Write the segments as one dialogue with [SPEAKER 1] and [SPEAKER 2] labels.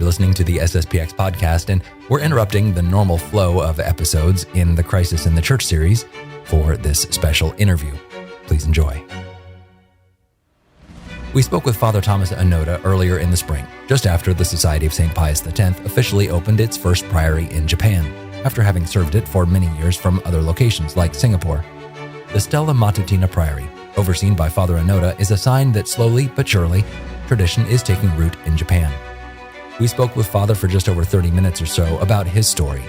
[SPEAKER 1] You're listening to the SSPX podcast, and we're interrupting the normal flow of episodes in the Crisis in the Church series for this special interview. Please enjoy. We spoke with Father Thomas Onoda earlier in the spring, just after the Society of St. Pius X officially opened its first priory in Japan, after having served it for many years from other locations like Singapore. The Stella Matutina Priory, overseen by Father Onoda, is a sign that slowly but surely, tradition is taking root in Japan. We spoke with Father for just over 30 minutes or so about his story,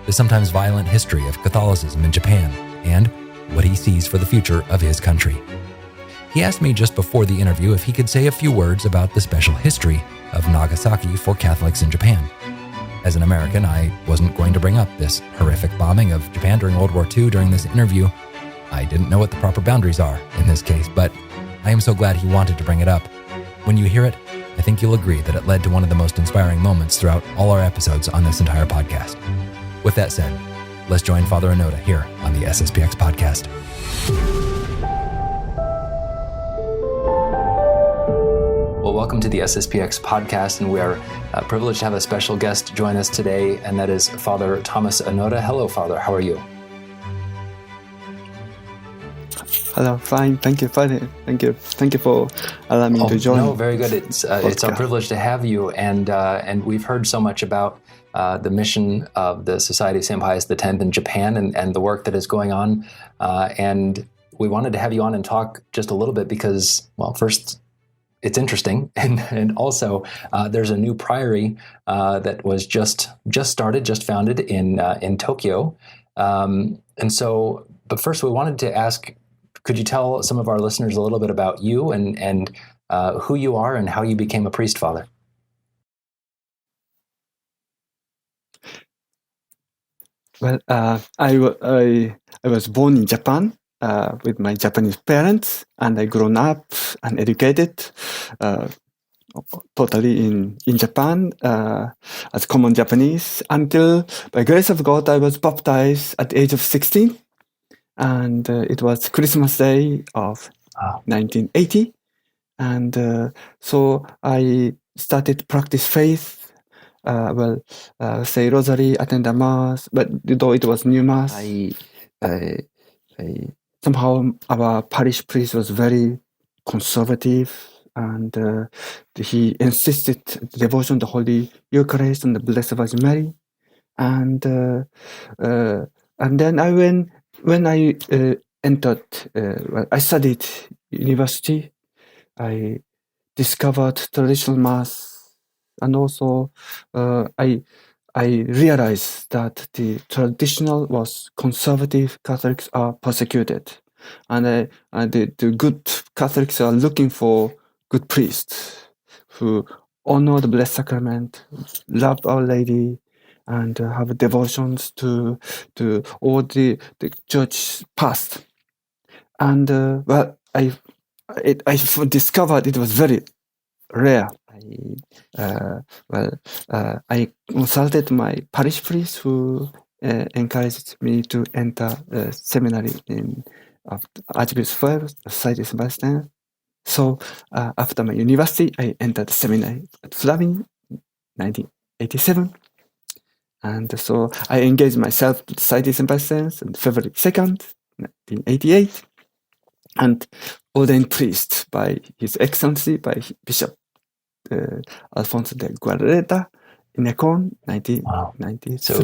[SPEAKER 1] the sometimes violent history of Catholicism in Japan, and what he sees for the future of his country. He asked me just before the interview if he could say a few words about the special history of Nagasaki for Catholics in Japan. As an American, I wasn't going to bring up this horrific bombing of Japan during World War II during this interview. I didn't know what the proper boundaries are in this case, but I am so glad he wanted to bring it up. When you hear it, I think you'll agree that it led to one of the most inspiring moments throughout all our episodes on this entire podcast. With that said, let's join Father Onoda here on the SSPX podcast. Well, welcome to the SSPX podcast, and we are privileged to have a special guest join us today, and that is Father Thomas Onoda. Hello, Father. How are you?
[SPEAKER 2] Hello, fine. Thank you, Father. Thank you for allowing me to join.
[SPEAKER 1] No, very good. It's our privilege to have you, and we've heard so much about the mission of the Society of St. Pius X in Japan and the work that is going on, and we wanted to have you on and talk just a little bit because, well, first, it's interesting, and also there's a new priory that was just founded in Tokyo, and so. But first, we wanted to ask, could you tell some of our listeners a little bit about you and who you are and how you became a priest, Father?
[SPEAKER 2] Well, I was born in Japan. With my Japanese parents, and I grown up and educated totally in Japan as common Japanese until, by grace of God, I was baptized at the age of 16, and it was Christmas Day of 1980, and so I started practice faith. Say rosary, attend a mass, but though it was new mass, I somehow our parish priest was very conservative, and he insisted devotion to Holy Eucharist and the Blessed Virgin Mary, and then when I entered, I studied university. I discovered traditional mass, and also I realized that the traditional was conservative Catholics are persecuted, and the good Catholics are looking for good priests who honor the Blessed Sacrament, love Our Lady, and have devotions to all the church past. And I discovered it was very rare. I consulted my parish priest who encouraged me to enter a seminary in Archbishop Society of St. Pius X. So after my university, I entered the seminary at Flavigny, 1987. And so I engaged myself to the Society of St. Pius X on February 2nd, 1988, and ordained priest by His Excellency, by Bishop Alfonso de Guarreta in Econ, 1993.
[SPEAKER 1] So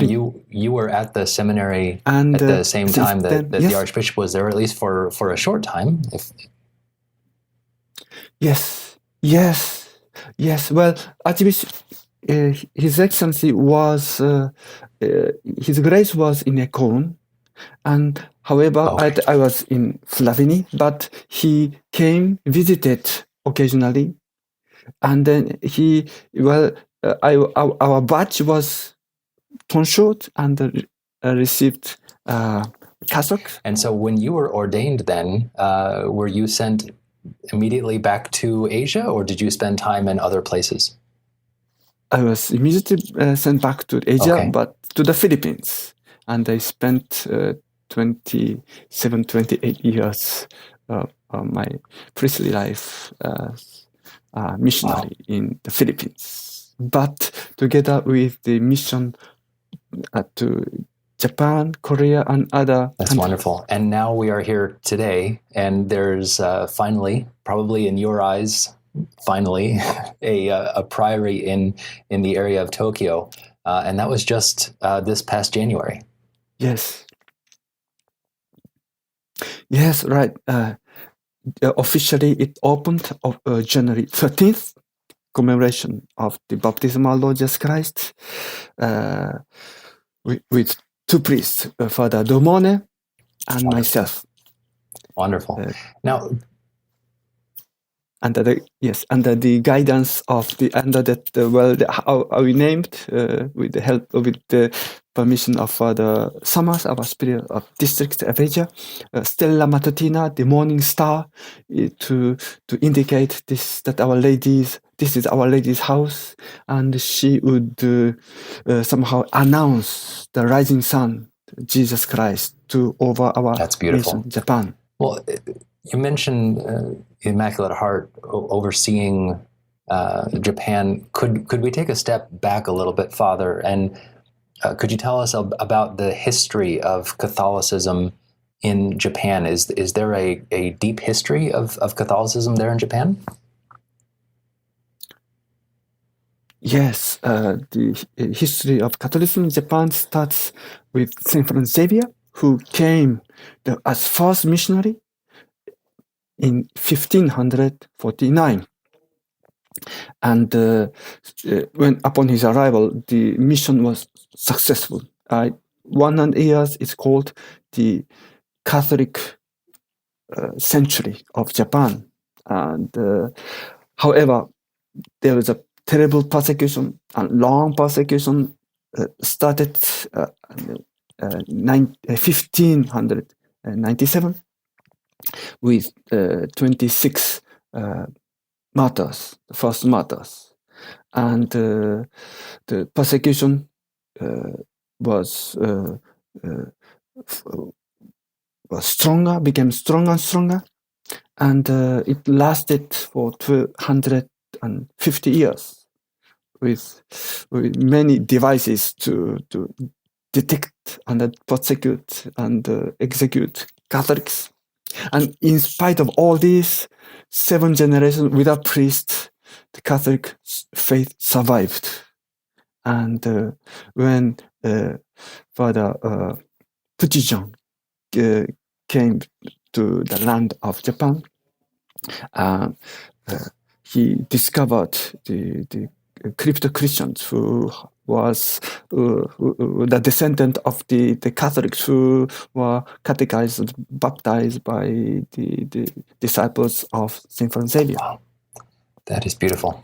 [SPEAKER 1] you were at the seminary at the same time that the Archbishop was there, at least for a short time.
[SPEAKER 2] Yes. Well, Archbishop, His Excellency was, His Grace was in Econ, and however, I was in Flavigny, but he visited occasionally. And then our batch was torn short and received cassock.
[SPEAKER 1] And so when you were ordained then, were you sent immediately back to Asia, or did you spend time in other places?
[SPEAKER 2] I was immediately sent back to Asia, but to the Philippines. And I spent 28 years of my priestly life missionary in the Philippines. But together with the mission to Japan, Korea, and other
[SPEAKER 1] That's
[SPEAKER 2] countries.
[SPEAKER 1] wonderful. And now we are here today, and there's finally, probably in your eyes, finally, a priory in the area of Tokyo, and that was just this past January.
[SPEAKER 2] Yes. Yes, right. Officially, it opened on January 13th, commemoration of the baptism of Lord Jesus Christ, with two priests, Father Domone and myself.
[SPEAKER 1] Wonderful. Now,
[SPEAKER 2] under the guidance of how we named with the help with the permission of Father Summers, our spirit of district of Asia, Stella Matutina, the morning star, to indicate this is Our Lady's house, and she would somehow announce the rising sun, Jesus Christ, over our nation, Japan.
[SPEAKER 1] Well, you mentioned Immaculate Heart overseeing Japan. Could we take a step back a little bit, Father, and could you tell us about the history of Catholicism in Japan? Is there a deep history of Catholicism there in Japan?
[SPEAKER 2] Yes, the history of Catholicism in Japan starts with Saint Francis Xavier, who came as first missionary in 1549. And when upon his arrival, the mission was successful. 100 years is called the Catholic century of Japan. And however, there was a terrible persecution and long persecution started 1597 with 26 martyrs, the first martyrs. And the persecution became stronger and stronger, and it lasted for 250 years with many devices to detect and persecute and execute Catholics. And in spite of all this, 7 generations without priests, the Catholic faith survived. And when Father Fujijan came to the land of Japan, he discovered the crypto-Christians who was the descendant of the Catholics who were catechized, baptized by the disciples of Saint Francis Xavier.
[SPEAKER 1] Wow, that is beautiful.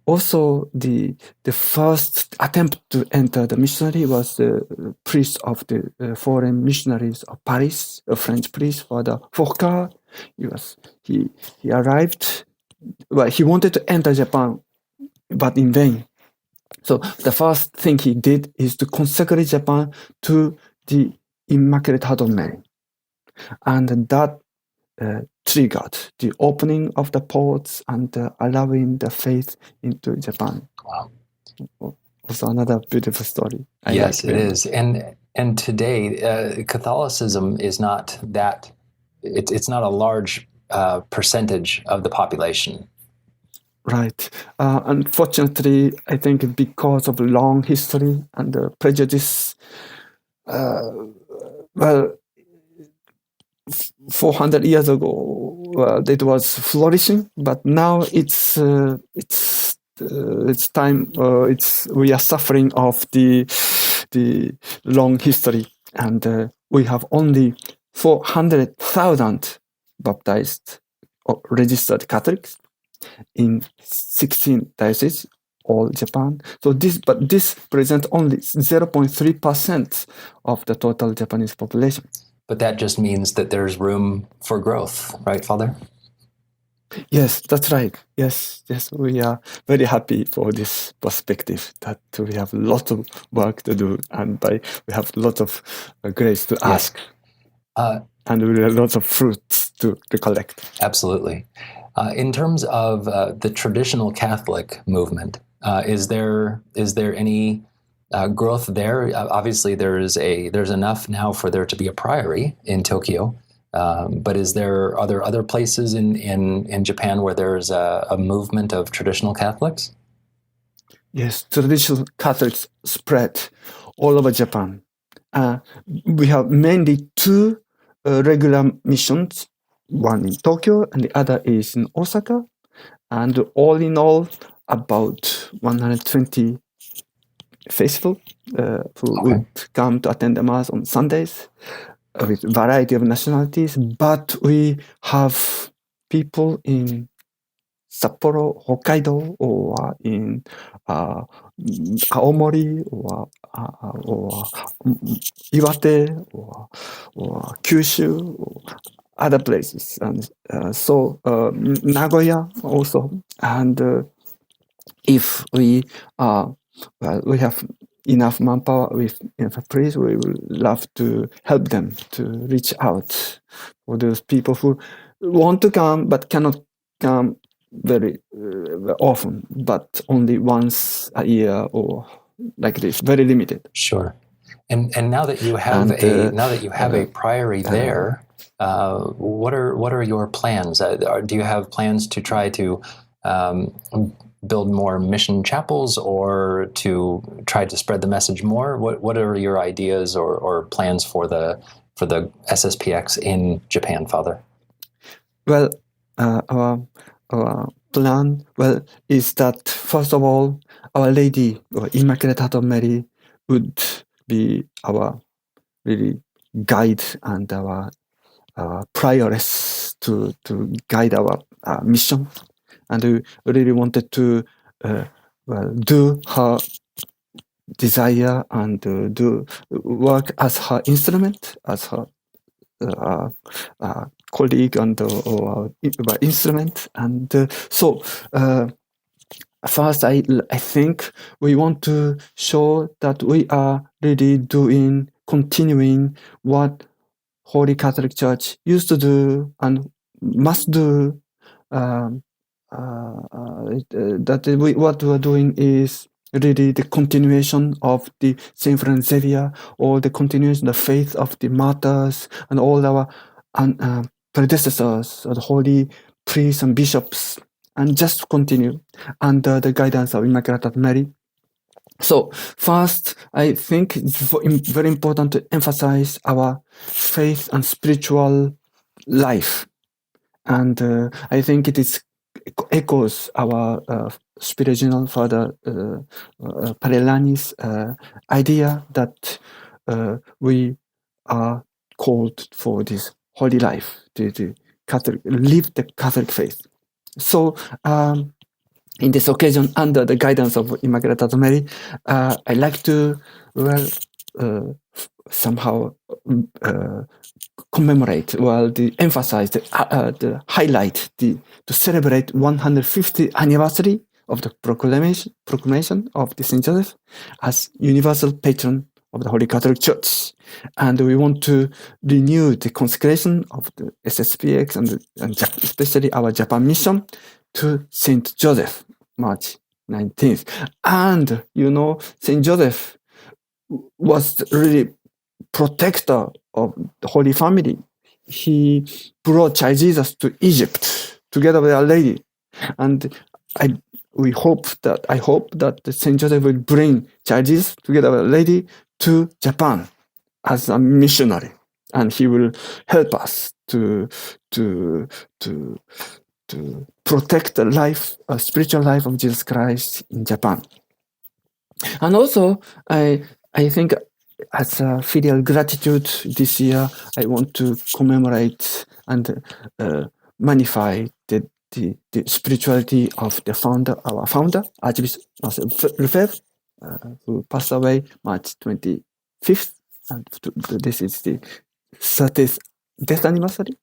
[SPEAKER 2] Also the first attempt to enter the missionary was the priest of the foreign missionaries of Paris, a French priest, Father Fourcade. He arrived. Well, he wanted to enter Japan, but in vain. So the first thing he did is to consecrate Japan to the Immaculate Heart of Mary, and that triggered the opening of the ports and allowing the faith into Japan.
[SPEAKER 1] Wow.
[SPEAKER 2] Also another beautiful story.
[SPEAKER 1] Yes, it is. And today, Catholicism is not that, it's not a large percentage of the population.
[SPEAKER 2] Right. Unfortunately, I think because of long history and prejudice, 400 years ago, it was flourishing, but now it's time. We are suffering of the long history, and we have only 400,000 baptized or registered Catholics in 16 dioceses, all Japan. So this presents only 0.3% of the total Japanese population.
[SPEAKER 1] But that just means that there's room for growth, right, Father?
[SPEAKER 2] Yes, that's right. Yes, we are very happy for this perspective that we have a lot of work to do, and we have a lot of grace to ask, and we have lots of fruits to collect.
[SPEAKER 1] Absolutely. In terms of the traditional Catholic movement, is there any growth there? Obviously, there's enough now for there to be a priory in Tokyo, but are there other places in Japan where there's a movement of traditional Catholics?
[SPEAKER 2] Yes, traditional Catholics spread all over Japan. We have mainly two regular missions, one in Tokyo and the other is in Osaka. And all in all, about 120 faithful who would come to attend the Mass on Sundays with a variety of nationalities. But we have people in Sapporo, Hokkaido, or in Aomori, or Iwate, or Kyushu, or other places, and so Nagoya also. And if we we have enough manpower with enough priests, we would love to help them to reach out for those people who want to come but cannot come very often, but only once a year or like this, very limited.
[SPEAKER 1] Sure. And now that you have a priory there, what are your plans? Do you have plans to try to build more mission chapels or to try to spread the message more? What are your ideas or plans for the SSPX in Japan, Father?
[SPEAKER 2] Well, our plan is that first of all, Our Lady or Immaculate Heart of Mary would be our really guide and our prioress to guide our mission, and we really wanted to do her desire and do work as her instrument, as her colleague and or instrument. And so first, I think we want to show that we are really continuing what Holy Catholic Church used to do and must do. What we are doing is really the continuation of the Saint Francis Xavier, or the continuation of the faith of the martyrs and all our predecessors, the holy priests and bishops, and just continue under the guidance of Immaculate Heart of Mary. So first, I think it's very important to emphasize our faith and spiritual life. And I think it echoes our spiritual father Parellani's idea that we are called for this holy life, to live the Catholic faith. So in this occasion, under the guidance of Immaculate Heart of Mary, I like to somehow commemorate, emphasize, the highlight, to celebrate 150th anniversary of the proclamation of the Saint Joseph as universal patron of the Holy Catholic Church. And we want to renew the consecration of the SSPX and especially our Japan mission to Saint Joseph, March 19th. And, Saint Joseph was really protector of the Holy Family. He brought Child Jesus to Egypt together with Our Lady. And I hope that Saint Joseph will bring Child Jesus together with Our Lady to Japan as a missionary. And he will help us to protect the life, spiritual life of Jesus Christ in Japan. And also, I think as a filial gratitude this year, I want to commemorate and magnify the spirituality of our founder, Archbishop Lefebvre, who passed away March 25th. And this is the 30th death anniversary.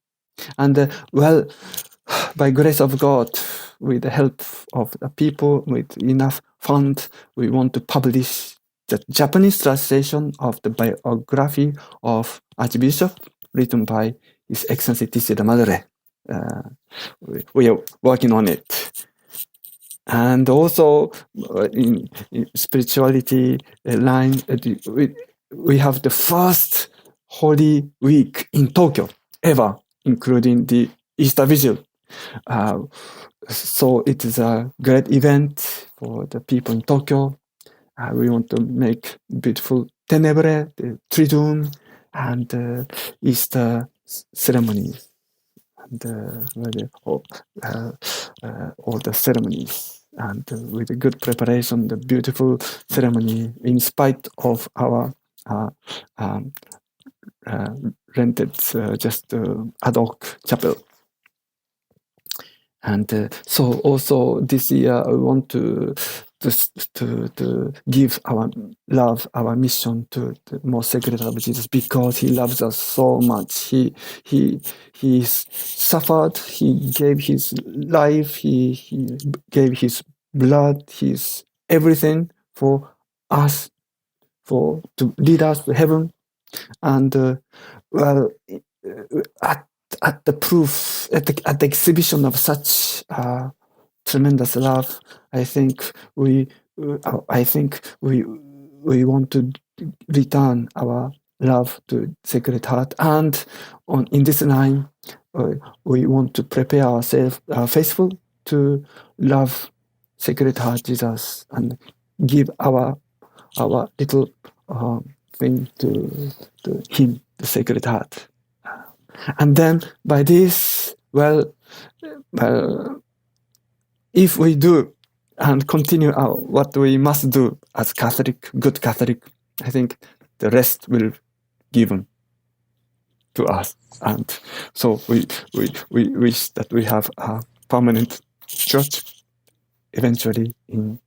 [SPEAKER 2] And by grace of God, with the help of the people, with enough funds, we want to publish the Japanese translation of the biography of Archbishop, written by His Excellency Tissé de Madre. we are working on it. And also in spirituality line, we have the first Holy Week in Tokyo ever, including the Easter Vigil. So it is a great event for the people in Tokyo. We want to make beautiful tenebre, the Triduum, and Easter ceremonies, and all the ceremonies. And with a good preparation, the beautiful ceremony, in spite of our rented just ad hoc chapel. And so also this year I want to give our love, our mission to the most sacred heart of Jesus, because he loves us so much. He suffered, he gave his life, he gave his blood, his everything for us, to lead us to heaven. And at the proof, at the exhibition of such tremendous love, I think we want to return our love to Sacred Heart, and in this line, we want to prepare ourselves faithful to love Sacred Heart Jesus and give our little thing to him, the Sacred Heart. And then by this, if we do and continue what we must do as Catholic, good Catholic, I think the rest will given to us. And so we wish that we have a permanent church eventually in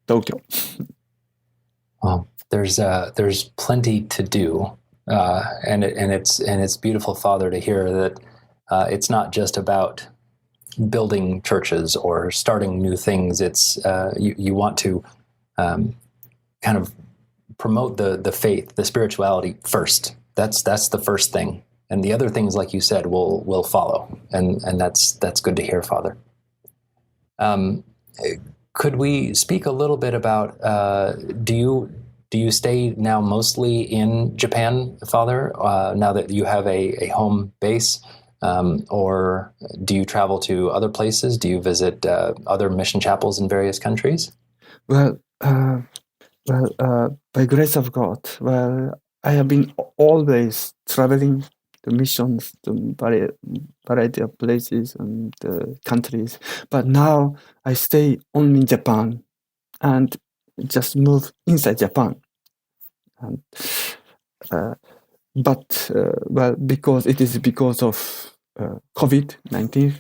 [SPEAKER 2] Tokyo.
[SPEAKER 1] Well, there's plenty to do, and it's beautiful, Father, to hear that it's not just about building churches or starting new things. It's you want to kind of promote the faith, the spirituality first. That's the first thing, and the other things, like you said, will follow, and that's good to hear, Father. Could we speak a little bit about, do you stay now mostly in Japan, Father, now that you have a home base, or do you travel to other places? Do you visit other mission chapels in various countries?
[SPEAKER 2] Well, by grace of God, I have been always traveling to missions to variety of places and countries. But now I stay only in Japan and just move inside Japan. And, because it is because of COVID-19,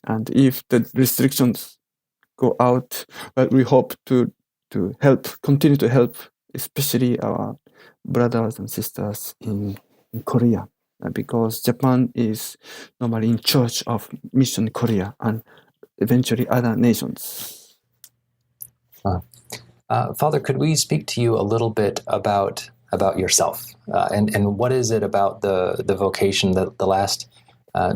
[SPEAKER 2] and if the restrictions go out, we hope to continue to help, especially our brothers and sisters in Korea, because Japan is normally in charge of Mission Korea and eventually other nations.
[SPEAKER 1] Father, could we speak to you a little bit about yourself, and what is it about the vocation, the last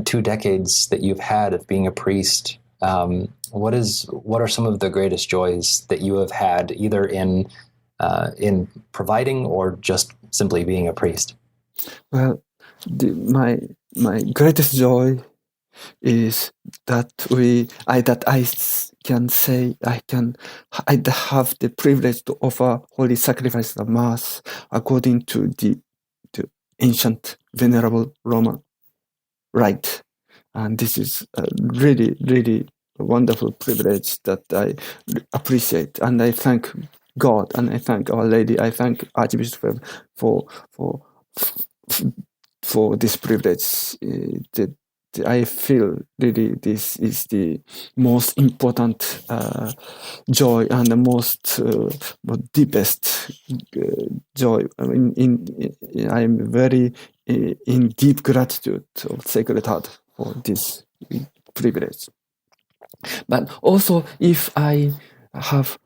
[SPEAKER 1] 2 decades that you've had of being a priest? What are some of the greatest joys that you have had, either in providing or just simply being a priest?
[SPEAKER 2] Well, my greatest joy is that I can say I have the privilege to offer holy sacrifice of Mass according to the ancient venerable Roman rite, and this is a really, really wonderful privilege that I appreciate, and I thank God, and I thank Our Lady, I thank Archbishop for this privilege. I feel really this is the most important joy and the most deepest joy. I am very in deep gratitude of Sacred Heart for this privilege. But also, if I have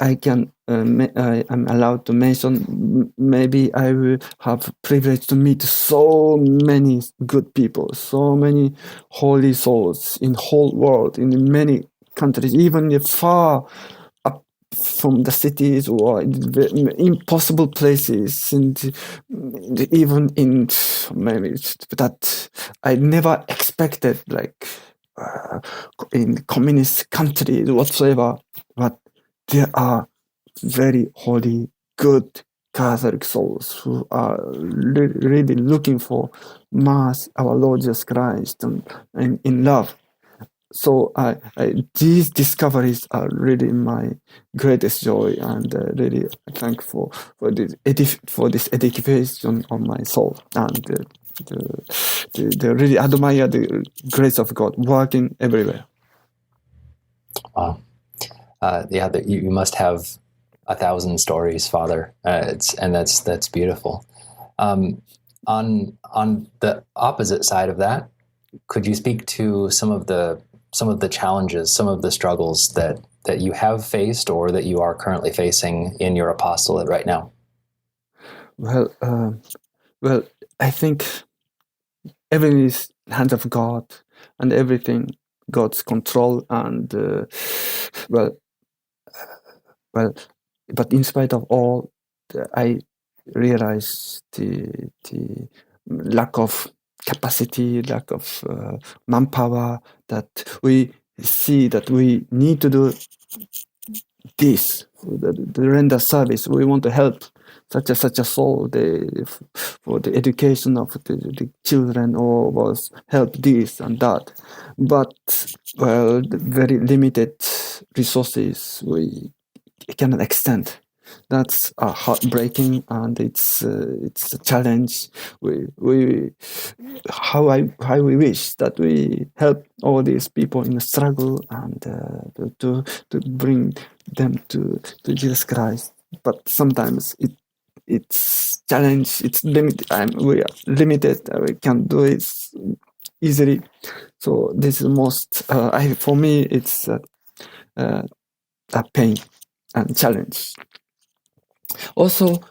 [SPEAKER 2] I can, I'm allowed to mention, maybe I will have privilege to meet so many good people, so many holy souls in whole world, in many countries, even far up from the cities or impossible places, and even in maybe that I never expected, like in communist countries whatsoever, but there are very holy, good Catholic souls who are really looking for Mass, our Lord Jesus Christ, and in love. So these discoveries are really my greatest joy, and really thankful for this edification of my soul, and really admire the grace of God working everywhere.
[SPEAKER 1] Wow. You must have 1,000 stories, Father. That's beautiful. On the opposite side of that, could you speak to some of the challenges, some of the struggles that you have faced or that you are currently facing in your apostolate right now?
[SPEAKER 2] Well, I think everything is hands of God, and everything God's control, and but in spite of all, I realize the lack of capacity, lack of manpower, that we see that we need to do this, the render service. We want to help such a soul, for the education of the children, or was help this and that. But well, the very limited resources we cannot extend. That's heartbreaking, and it's a challenge. We how we wish that we help all these people in the struggle, and to bring them to Jesus Christ. But sometimes it's challenge. It's limited. We are limited. We can't do it easily. So this is most. For me, it's a pain and challenge. Also,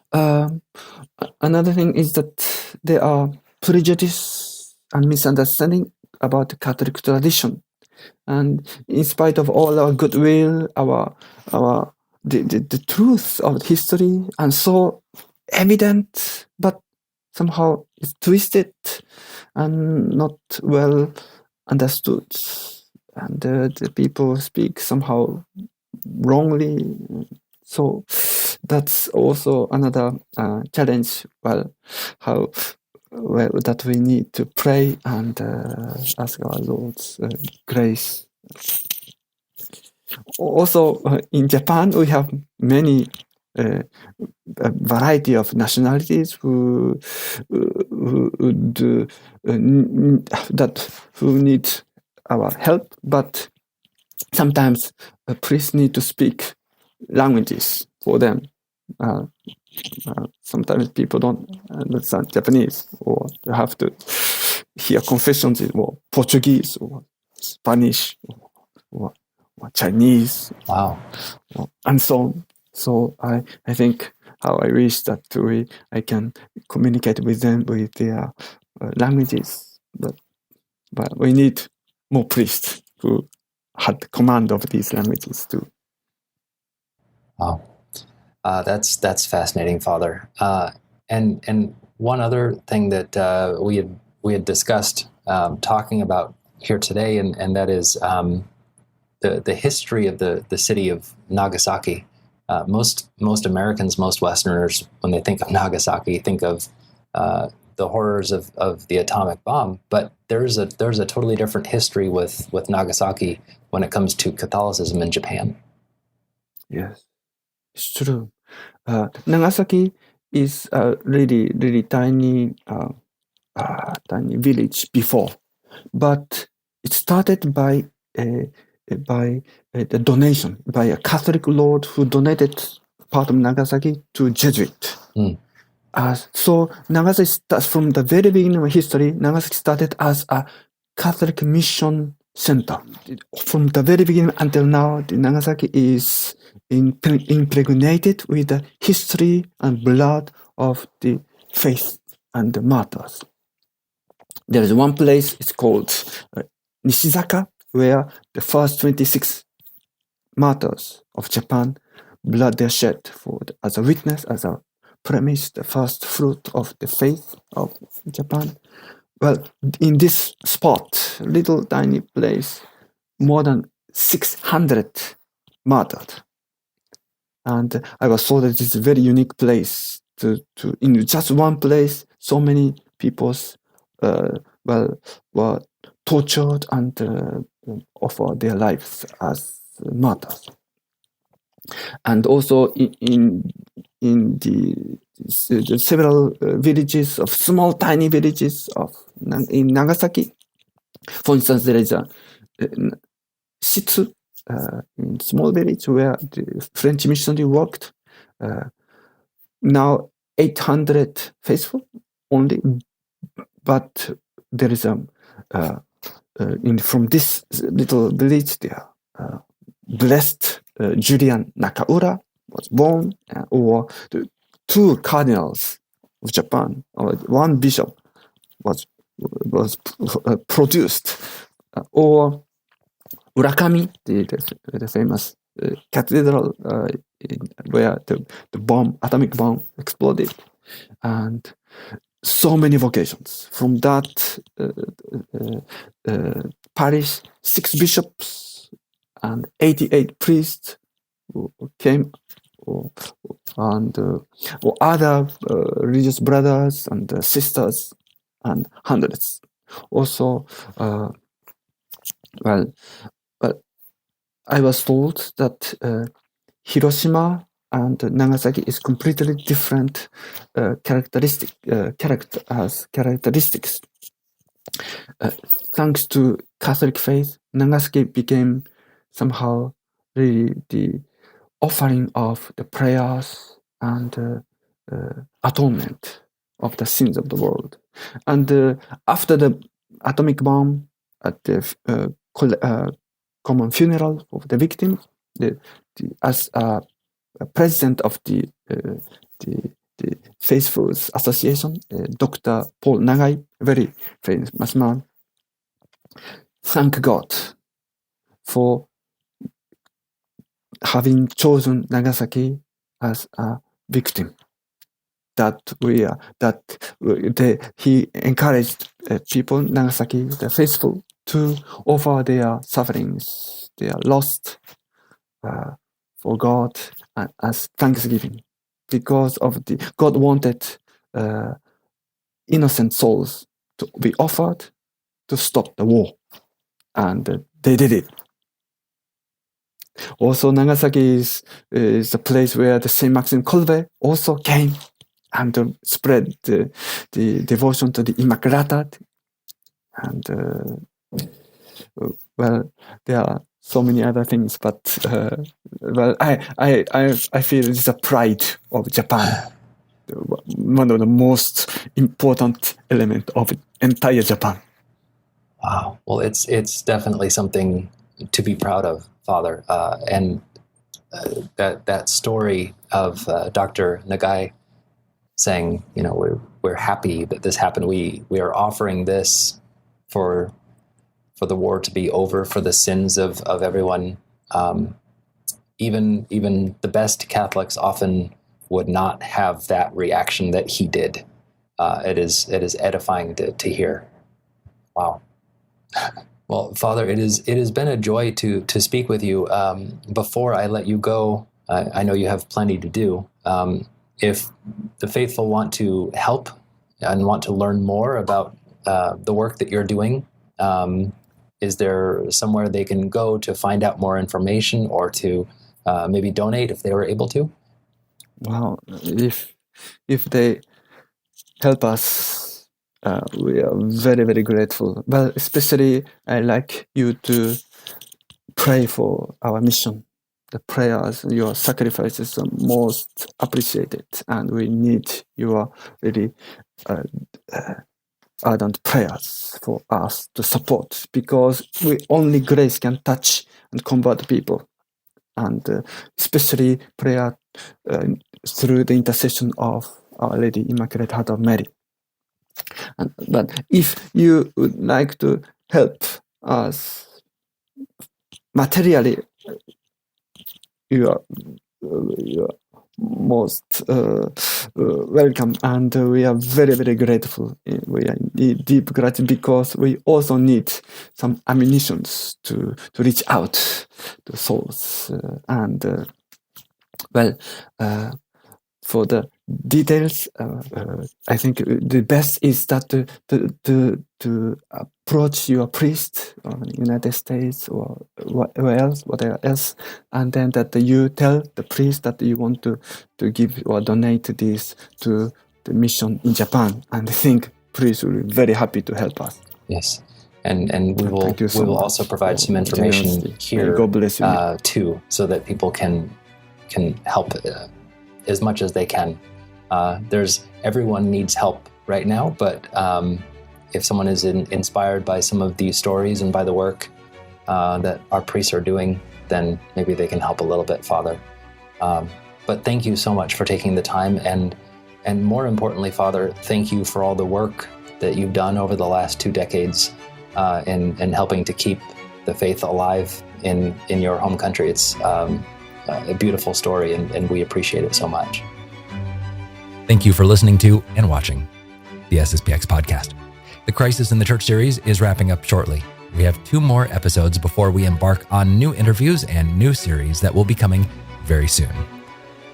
[SPEAKER 2] another thing is that there are prejudice and misunderstanding about the Catholic tradition, and in spite of all our goodwill, the truth of history, and so evident, but somehow it's twisted and not well understood, and the people speak somehow wrongly. So that's also another challenge. Well, that we need to pray and ask our Lord's grace. Also, in Japan, we have many a variety of nationalities who need our help, but sometimes priests need to speak languages for them. Sometimes people don't understand Japanese, or they have to hear confessions in Portuguese or Spanish or Chinese.
[SPEAKER 1] Wow.
[SPEAKER 2] And so on. So I think how I wish that I can communicate with them with their languages, but we need more priests who had command of these languages too.
[SPEAKER 1] Wow. That's fascinating, Father. And one other thing that we had discussed talking about here today, and that is the history of the city of Nagasaki. Most Americans, most Westerners, when they think of Nagasaki, think of the horrors of the atomic bomb. But there's a totally different history with Nagasaki when it comes to Catholicism in Japan.
[SPEAKER 2] Yes, it's true. Nagasaki is a really tiny village before, but it started by the donation by a Catholic lord who donated part of Nagasaki to Jesuit. So Nagasaki starts from the very beginning of history. Nagasaki started as a Catholic mission center. From the very beginning until now, the Nagasaki is impregnated with the history and blood of the faith and the martyrs. There is one place, it's called Nishizaka, where the first 26 martyrs of Japan blood they shed as a witness, as a premise, the first fruit of the faith of Japan. Well, in this spot, little tiny place, more than 600 martyred. And I was told that it's a very unique place to in just one place, so many people were tortured and offer their lives as martyrs. And also in the several villages of small tiny villages in Nagasaki, for instance, there is a Shitsu in small village where the French missionary worked. Now 800 faithful only, but there is from this little village there blessed Julian Nakaura was born, or the two cardinals of Japan, or one bishop was produced, or Urakami, the famous cathedral where the atomic bomb exploded, and so many vocations. From that parish, 6 bishops and 88 priests who came, and other religious brothers and sisters, and hundreds. Also, I was told that Hiroshima and Nagasaki is completely different characteristics. Thanks to Catholic faith, Nagasaki became somehow really the offering of the prayers and atonement of the sins of the world. And after the atomic bomb, at the common funeral of the victims, as a president of the Faithful Association, Dr. Paul Nagai, very famous man, thank God for having chosen Nagasaki as a victim. He encouraged people, Nagasaki, the faithful, to offer their sufferings, their loss, for God as thanksgiving, because of God wanted innocent souls to be offered to stop the war, and they did it. Also, Nagasaki is a place where the Saint Maxime Kolbe also came and spread the devotion to the Immaculata. And there are so many other things, but I feel it's a pride of Japan, one of the most important element of entire Japan.
[SPEAKER 1] Wow. Well, it's definitely something to be proud of, Father. And that story of Dr. Nagai saying, we're happy that this happened. We are offering this for the war to be over, for the sins of everyone. Even the best Catholics often would not have that reaction that he did. It is edifying to hear. Wow. Well, Father, it has been a joy to speak with you. Before I let you go, I know you have plenty to do. If the faithful want to help and want to learn more about the work that you're doing, is there somewhere they can go to find out more information, or to maybe donate if they were able to?
[SPEAKER 2] Well, if they help us, we are very, very grateful. But especially, I like you to pray for our mission. The prayers, your sacrifices are most appreciated, and we need your really ardent prayers for us to support, because only grace can touch and convert people, and especially prayer through the intercession of Our Lady Immaculate Heart of Mary. But if you would like to help us materially, you are most welcome, and we are very, very grateful. We are in deep gratitude, because we also need some ammunitions to reach out to souls. For the details, I think the best is that to approach your priest in the United States or whatever else, and then that you tell the priest that you want to give or donate this to the mission in Japan, and I think priest will be very happy to help us.
[SPEAKER 3] Yes. And we will also provide some information here
[SPEAKER 2] God bless you.
[SPEAKER 3] Too, so that people can help as much as they can. Everyone needs help right now, but if someone is inspired by some of these stories and by the work that our priests are doing, then maybe they can help a little bit, Father. But thank you so much for taking the time, and more importantly, Father, thank you for all the work that you've done over the last 2 decades in helping to keep the faith alive in your home country. It's a beautiful story, and we appreciate it so much.
[SPEAKER 1] Thank you for listening to and watching the SSPX podcast. The Crisis in the Church series is wrapping up shortly. We have 2 more episodes before we embark on new interviews and new series that will be coming very soon.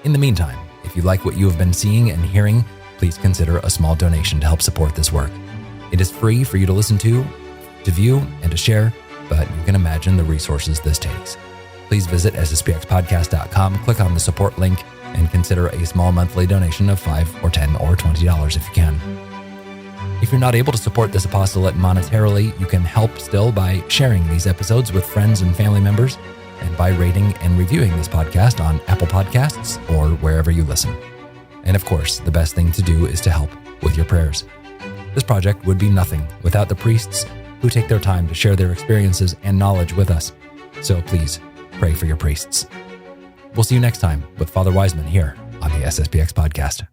[SPEAKER 1] In the meantime, if you like what you have been seeing and hearing, please consider a small donation to help support this work. It is free for you to listen to view, and to share, but you can imagine the resources this takes. Please visit sspxpodcast.com, click on the support link, and consider a small monthly donation of $5 or $10 or $20 if you can. If you're not able to support this apostolate monetarily, you can help still by sharing these episodes with friends and family members, and by rating and reviewing this podcast on Apple Podcasts or wherever you listen. And of course, the best thing to do is to help with your prayers. This project would be nothing without the priests who take their time to share their experiences and knowledge with us. So please, pray for your priests. We'll see you next time with Father Wiseman here on the SSPX podcast.